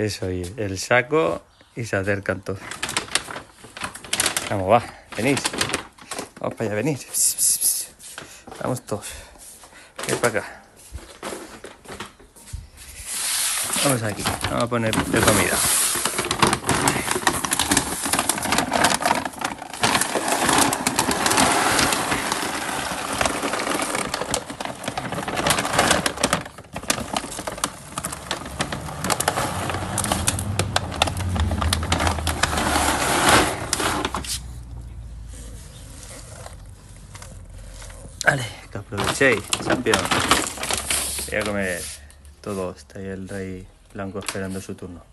Eso, y el saco y se acercan todos. Vamos, va, venid. Vamos para allá, venid. Vamos todos. Ven para acá. Vamos aquí, vamos a poner de comida. Vale, que aprovechéis, campeón. Voy a comer todo. Está ahí el rey blanco esperando su turno.